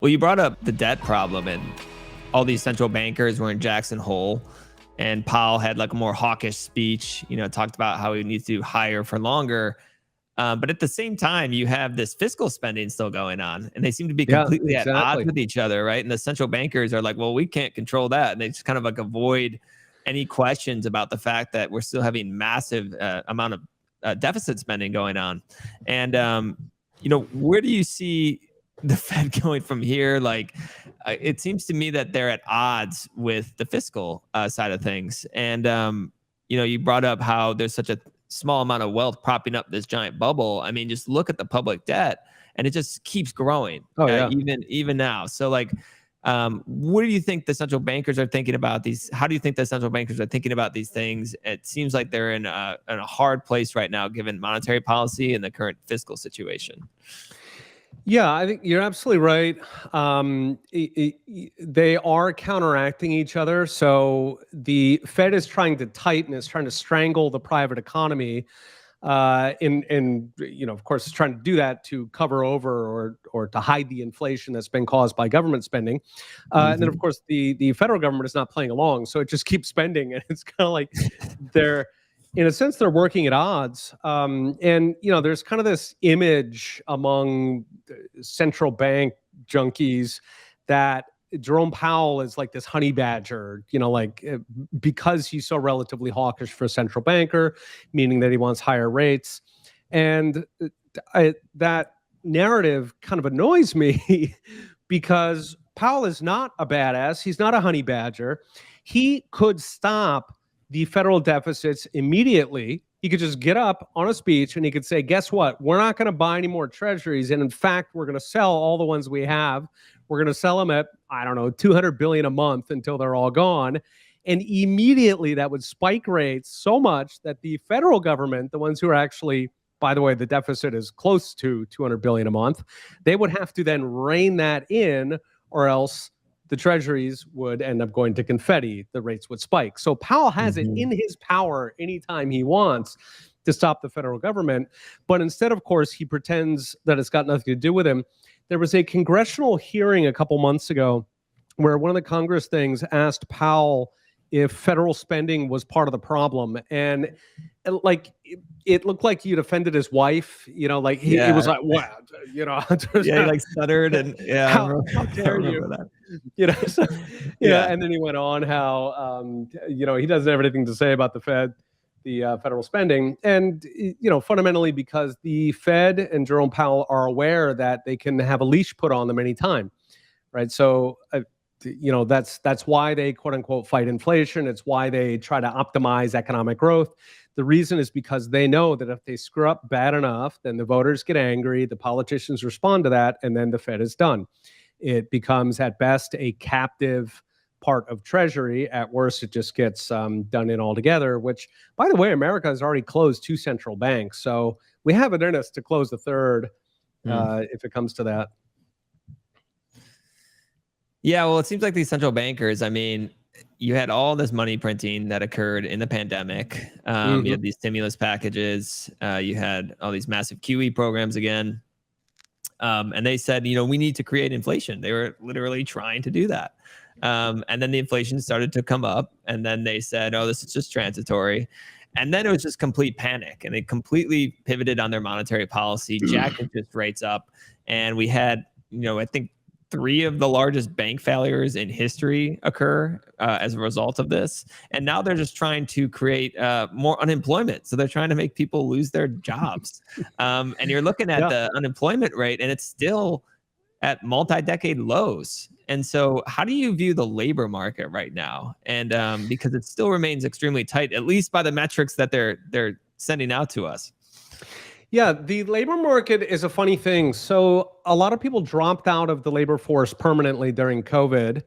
Well, you brought up the debt problem, and all these central bankers were in Jackson Hole, and Powell had like a more hawkish speech, talked about how we need to hire for longer. But at the same time, you have this fiscal spending still going on, and they seem to be Yeah, completely at odds exactly. with each other, right? And the central bankers are like, well, we can't control that. And they just kind of like avoid any questions about the fact that we're still having massive amount of deficit spending going on. And, where do you see the Fed going from here? Like, it seems to me that they're at odds with the fiscal side of things. And, you brought up how there's such a small amount of wealth propping up this giant bubble. I mean, just look at the public debt, and it just keeps growing, Oh yeah. even now. So, like, what do you think the central bankers are thinking about these? How do you think the central bankers are thinking about these things? It seems like they're in a hard place right now, given monetary policy and the current fiscal situation. Yeah, I think you're absolutely right. They are counteracting each other. So the Fed is trying to tighten, is trying to strangle the private economy, of course, is trying to do that to cover over or to hide the inflation that's been caused by government spending. And then, of course, the federal government is not playing along, so it just keeps spending, and it's kind of like they're. In a sense, they're working at odds. There's kind of this image among central bank junkies that Jerome Powell is like this honey badger, because he's so relatively hawkish for a central banker, meaning that he wants higher rates. And that narrative kind of annoys me because Powell is not a badass. He's not a honey badger. He could stop the federal deficits immediately. He could just get up on a speech and he could say, guess what? We're not going to buy any more treasuries. And in fact, we're going to sell all the ones we have. We're going to sell them at, I don't know, $200 billion a month until they're all gone. And immediately that would spike rates so much that the federal government, the ones who are actually, by the way, the deficit is close to $200 billion a month, they would have to then rein that in, or else the treasuries would end up going to confetti. The rates would spike. So Powell has it in his power anytime he wants to stop the federal government. But instead, of course, he pretends that it's got nothing to do with him. There was a congressional hearing a couple months ago where one of the Congress things asked Powell if federal spending was part of the problem. And it looked like you'd offended his wife, he was like, what, yeah, he like stuttered and how dare you, that. And then he went on how, he doesn't have anything to say about the federal spending. And, fundamentally because the Fed and Jerome Powell are aware that they can have a leash put on them anytime, right? So, that's why they quote unquote fight inflation. It's why they try to optimize economic growth. The reason is because they know that if they screw up bad enough, then the voters get angry, the politicians respond to that, and then the Fed is done. It becomes at best a captive part of Treasury. At worst, it just gets done in altogether, which, by the way, America has already closed 2 central banks. So we have it in us to close the third if it comes to that. Yeah, well, it seems like these central bankers, I mean, you had all this money printing that occurred in the pandemic. You had these stimulus packages. You had all these massive QE programs again. And they said, we need to create inflation. They were literally trying to do that. And then the inflation started to come up. And then they said, oh, this is just transitory. And then it was just complete panic. And they completely pivoted on their monetary policy, jacked interest rates up. And we had, I think, 3 of the largest bank failures in history occur as a result of this. And now they're just trying to create more unemployment. So they're trying to make people lose their jobs. And you're looking at the unemployment rate, and it's still at multi-decade lows. And so how do you view the labor market right now? And because it still remains extremely tight, at least by the metrics that they're sending out to us. Yeah, the labor market is a funny thing. So a lot of people dropped out of the labor force permanently during COVID.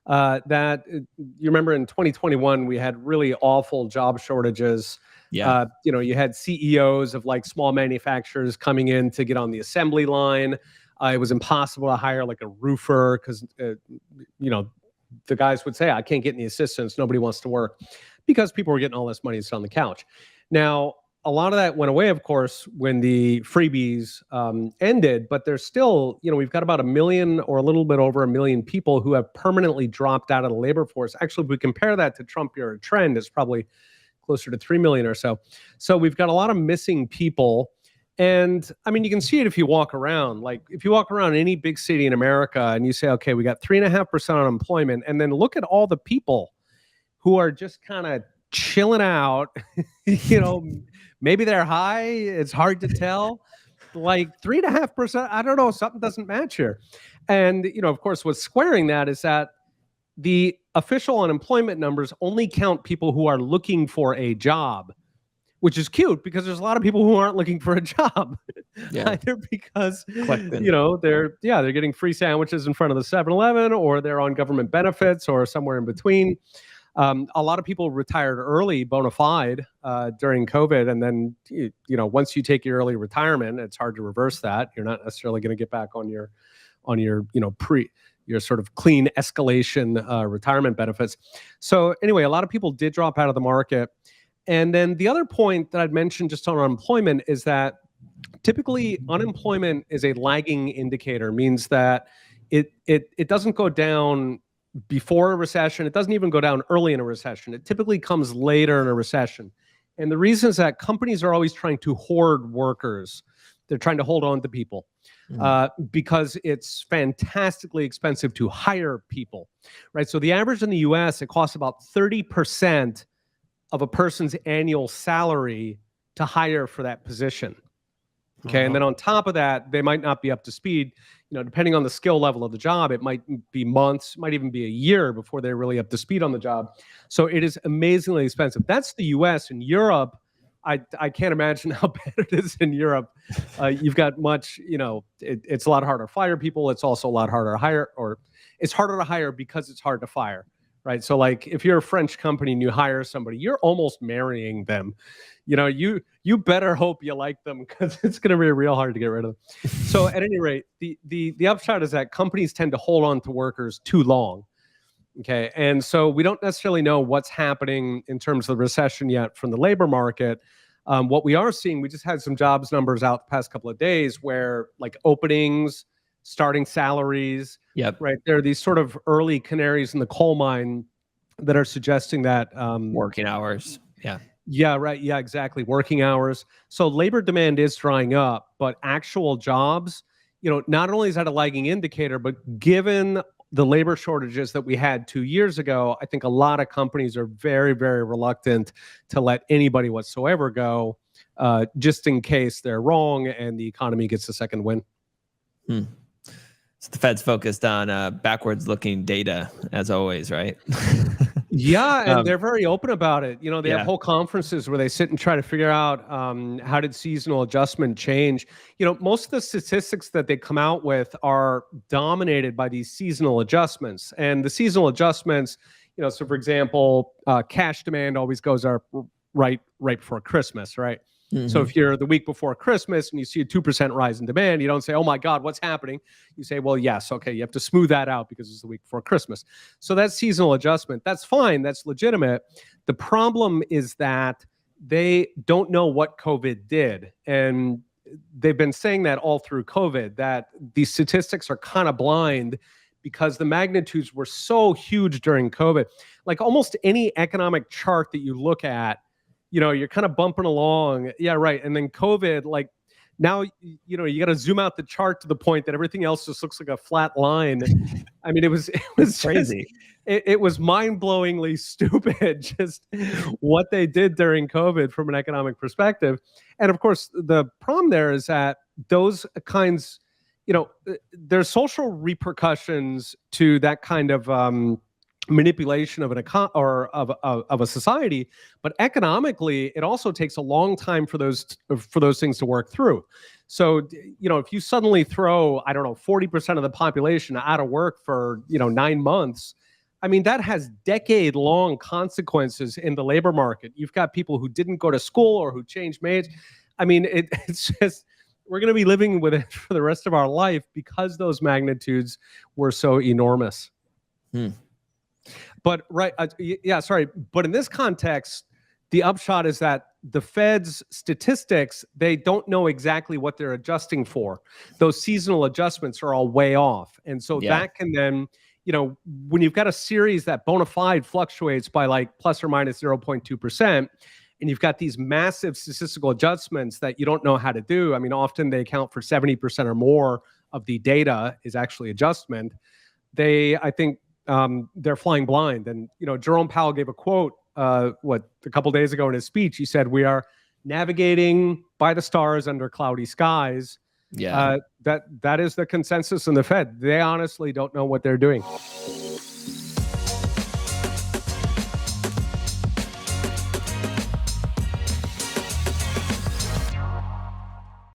You remember in 2021, we had really awful job shortages. Yeah. You had CEOs of like small manufacturers coming in to get on the assembly line. It was impossible to hire like a roofer because, the guys would say, I can't get any assistants. Nobody wants to work because people were getting all this money to sit on the couch. Now, a lot of that went away, of course, when the freebies ended, but there's still, we've got about 1 million or a little bit over 1 million people who have permanently dropped out of the labor force. Actually, if we compare that to Trump era trend, it's probably closer to 3 million or so. So we've got a lot of missing people. And I mean, you can see it if you walk around. Like if you walk around any big city in America and you say, okay, we got 3.5% unemployment, and then look at all the people who are just kind of chilling out, maybe they're high. It's hard to tell. Like 3.5%, I don't know, something doesn't match here. And, of course, what's squaring that is that the official unemployment numbers only count people who are looking for a job, which is cute because there's a lot of people who aren't looking for a job, either because, they're getting free sandwiches in front of the 7-Eleven, or they're on government benefits, or somewhere in between. A lot of people retired early, bona fide, during COVID. And then, once you take your early retirement, it's hard to reverse that. You're not necessarily going to get back on your your sort of clean escalation retirement benefits. So anyway, a lot of people did drop out of the market. And then the other point that I'd mentioned just on unemployment is that typically unemployment is a lagging indicator, means that it doesn't go down before a recession. It doesn't even go down early in a recession. It typically comes later in a recession. And the reason is that companies are always trying to hoard workers. They're trying to hold on to people because it's fantastically expensive to hire people, right? So the average in the US, it costs about 30% of a person's annual salary to hire for that position. Okay. And then on top of that, they might not be up to speed. Depending on the skill level of the job, it might be months, might even be a year before they're really up to speed on the job. So it is amazingly expensive. That's the US. In Europe, I can't imagine how bad it is in Europe. You've got much, it's a lot harder to fire people. It's also a lot harder to hire, or it's harder to hire because it's hard to fire, right? So like if you're a French company and you hire somebody, you're almost marrying them. You better hope you like them, because it's going to be real hard to get rid of them. So at any rate, the upshot is that companies tend to hold on to workers too long. Okay. And so we don't necessarily know what's happening in terms of the recession yet from the labor market. What we are seeing, we just had some jobs numbers out the past couple of days where like openings, starting salaries, right? There are these sort of early canaries in the coal mine that are suggesting that working hours. Yeah, right. Yeah, exactly. Working hours. So labor demand is drying up, but actual jobs, not only is that a lagging indicator, but given the labor shortages that we had 2 years ago, I think a lot of companies are very, very reluctant to let anybody whatsoever go, just in case they're wrong and the economy gets a second win. So the Fed's focused on backwards-looking data, as always, right? Yeah, and they're very open about it. They have whole conferences where they sit and try to figure out how did seasonal adjustment change. Most of the statistics that they come out with are dominated by these seasonal adjustments. And the seasonal adjustments, so for example, cash demand always goes up right before Christmas, right? So if you're the week before Christmas and you see a 2% rise in demand, you don't say, oh my God, what's happening? You say, well, yes, okay, you have to smooth that out because it's the week before Christmas. So that's seasonal adjustment. That's fine. That's legitimate. The problem is that they don't know what COVID did. And they've been saying that all through COVID, that these statistics are kind of blind because the magnitudes were so huge during COVID. Like almost any economic chart that you look at, you're kind of bumping along. Yeah, right. And then COVID, like now, you got to zoom out the chart to the point that everything else just looks like a flat line. I mean, it was crazy. It was mind-blowingly stupid, just what they did during COVID from an economic perspective. And of course, the problem there is that those kinds, there's social repercussions to that kind of manipulation of of a society, but economically, it also takes a long time for those things to work through. So, if you suddenly throw, 40% of the population out of work for 9 months, I mean, that has decade-long consequences in the labor market. You've got people who didn't go to school or who changed majors. I mean, it's just, we're going to be living with it for the rest of our life because those magnitudes were so enormous. But right, sorry. But in this context, the upshot is that the Fed's statistics, they don't know exactly what they're adjusting for. Those seasonal adjustments are all way off. And so that can then, when you've got a series that bona fide fluctuates by like plus or minus 0.2%, and you've got these massive statistical adjustments that you don't know how to do. I mean, often they account for 70% or more of the data is actually adjustment. I think they're flying blind. And, Jerome Powell gave a quote, a couple days ago in his speech. He said, "We are navigating by the stars under cloudy skies." Yeah. That is the consensus in the Fed. They honestly don't know what they're doing.